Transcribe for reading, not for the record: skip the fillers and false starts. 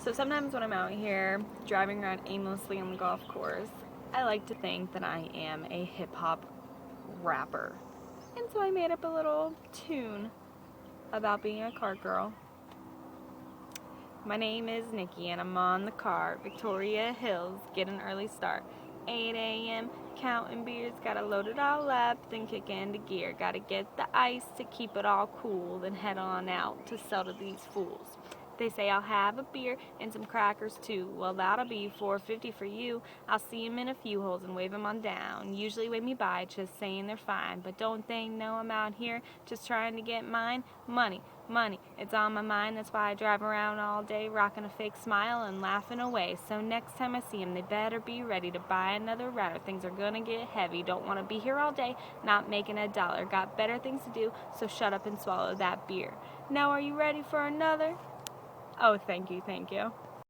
So sometimes when I'm out here driving around aimlessly on the golf course, I like to think that I am a hip hop rapper. And so I made up a little tune about being a car girl. My name is Nikki and I'm on the car. Victoria Hills, get an early start. 8 a.m. counting beers, gotta load it all up, then kick into gear. Gotta get the ice to keep it all cool, then head on out to sell to these fools. They say I'll have a beer and some crackers too. Well, that'll be $4.50 for you. I'll see 'em in a few holes and wave 'em on down. Usually wave me by just saying they're fine. But don't they know I'm out here just trying to get mine? Money, money, it's on my mind. That's why I drive around all day rocking a fake smile and laughing away. So next time I see 'em, they better be ready to buy another router. Things are gonna get heavy. Don't want to be here all day, not making a dollar. Got better things to do, so shut up and swallow that beer. Now are you ready for another? Oh, thank you, thank you.